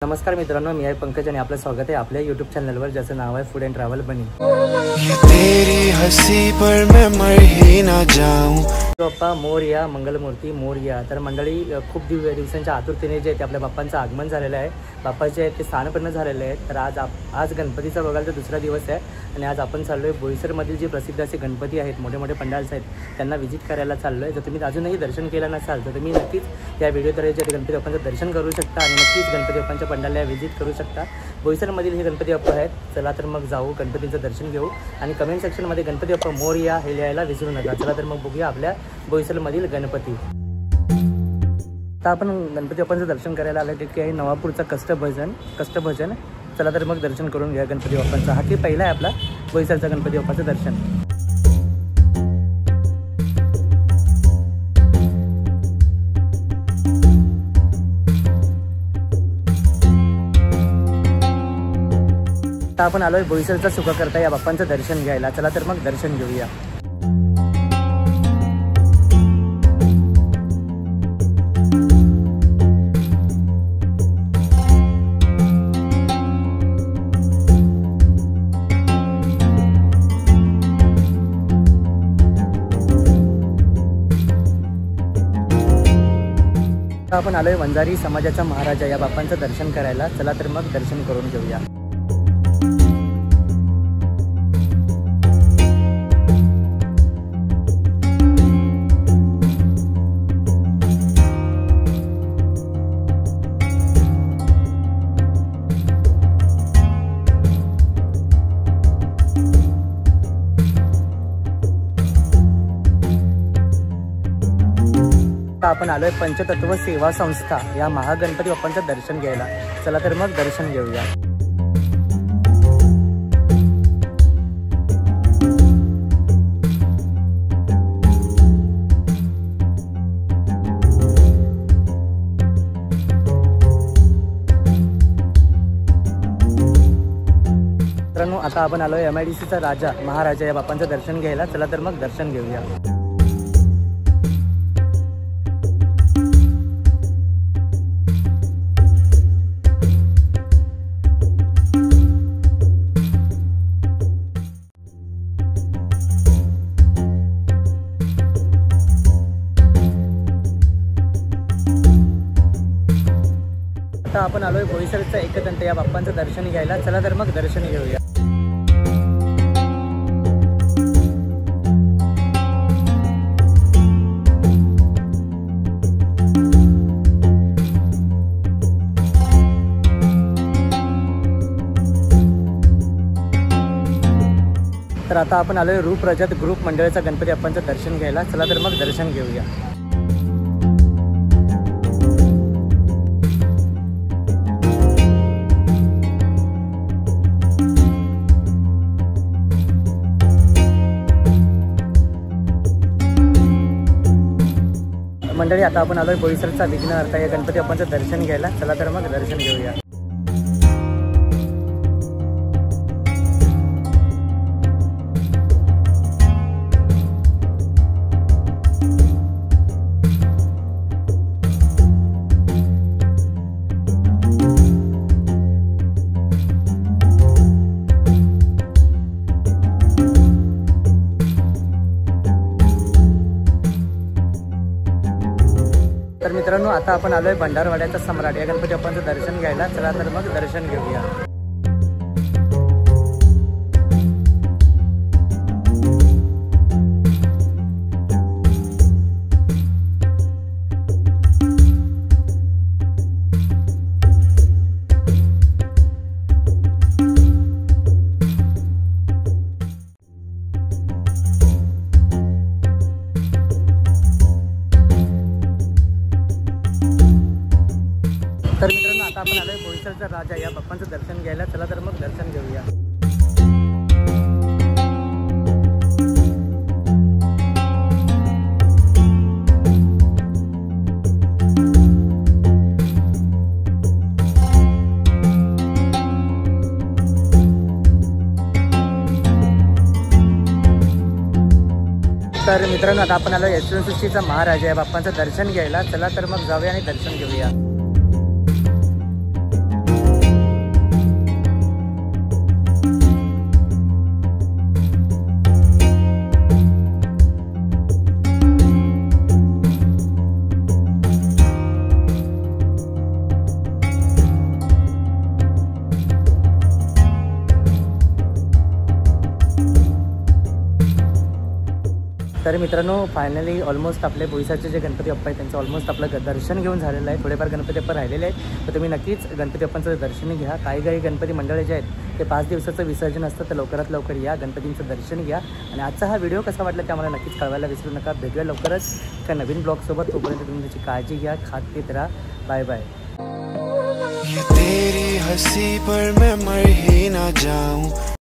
नमस्कार मित्रांनो, मी आहे पंकज आणि आपलं स्वागत आहे आपल्या यूट्यूब चॅनलवर ज्याचं नाव आहे फूड अँड ट्रॅव्हल बनी। तेरी हंसी पर मैं मर ही ना जाऊं। बाप्पा मोरया, मंगलमूर्ती मोरया। तर मंडळी खूप दिवसांच्या आतुरतेने जे ते आपल्या बाप्पांचं आगमन झालेलं आहे, बाप्पाचे ते स्थानपन्न झालेले आहेत। तर आज गणपतीचा बघायला तर दुसरा दिवस आहे आणि आज आपण चाललो आहे बोईसरमधील जे प्रसिद्ध असे गणपती आहेत, मोठे मोठे पंडाल्स आहेत, त्यांना व्हिजिट करायला चाललो आहे। जर तुम्ही अजूनही दर्शन केलं नसाल तर तुम्ही नक्कीच या व्हिडिओद्वारे जे गणपती बाप्पांचं दर्शन करू शकता आणि नक्कीच गणपती बाप्पांच्या पंडालला व्हिजिट करू शकता। बोईसरमधील हे गणपती बाप्पा आहेत। चला तर मग जाऊ, गणपतीचं दर्शन घेऊ आणि कमेंट सेक्शनमध्ये गणपती बाप्पा मोरया हे लिहायला विसरू नका। चला तर मग बघूया आपल्या बोईसरमधील गणपती। आता आपण गणपती बाप्पांचं दर्शन करायला आलं ते आहे नवापूरचा कष्टभजन। चला तर मग दर्शन करून घ्या गणपती बाप्पांचा। हा की पहिला आहे आपला बोईसरचा गणपती बाप्पाचं दर्शन। आता आपण आलोय बोईसरचा सुखकर्ता या बाप्पांचं दर्शन घ्यायला। चला तर मग दर्शन घेऊया। आपण आलोय वंजारी समाजाचा महाराजा या बाप्पांचं दर्शन करायला। चला तर मग दर्शन करून घेऊया। आपण आलोय पंचतत्व सेवा संस्था या महागणपती बाप्पांचं दर्शन घ्यायला। चला तर मग दर्शन घेऊया। मित्रांनो, आता आपण आलोय MIDCचा राजा महाराजा या बाप्पांचं दर्शन घ्यायला। चला तर मग दर्शन घेऊया। आता आपण आलोय बोईसरचा एकदंत या बाप्पांचं दर्शन घ्यायला। चला तर मग दर्शन घेऊया। तर आता आपण आलोय रूप रजत ग्रुप मंडळाचा गणपती बाप्पांचं दर्शन घ्यायला। चला तर मग दर्शन घेऊया। मंडळी, आता आपण आलोय बोईसरचा विघ्नहर्ता या गणपती बाप्पांचं दर्शन घ्यायला। चला तर मग दर्शन घेऊया। तर मित्रांनो, आता आपण आलोय भंडारवाड्याचा सम्राट या गणपती बाप्पांचं दर्शन घ्यायला। चला तर मग दर्शन घेऊया। तर मित्रांनो, आता आपण आलोय बोईसरचा राजा या बाप्पांचं दर्शन घ्यायला। चला तर मग दर्शन घेऊया। तर मित्रांनो, आता आपण आलोय सृष्टीचा महाराजा या बाप्पांचं दर्शन घ्यायला। चला तर मग जाऊया आणि दर्शन घेऊया। मित्रांनो फायनली ऑलमोस्ट आपले बोईसरचे जे गणपती बाप्पा आहेत त्यांचं ऑलमोस्ट आपलं दर्शन घेऊन झालेलं आहे. थोडेफार गणपती बाप्पा राहिलेले आहेत, तर तुम्ही नक्कीच गणपती बाप्पांचं दर्शन घ्या. काही गणपती मंडळे जे आहेत ते 5 दिवसाचं विसर्जन असतं, तर लवकरात लवकर या, गणपतींचं दर्शन घ्या. आणि आजचा हा व्हिडिओ कसा वाटला ते आम्हाला नक्कीच कळवायला विसरू नका. भेटूया लवकरच एका नवीन ब्लॉगसोबत. तोपर्यंत तुम्ही त्याची काळजी घ्या, खात पीत राहा. Bye bye. ये तेरी हंसी पर मैं मर ही ना जाऊं.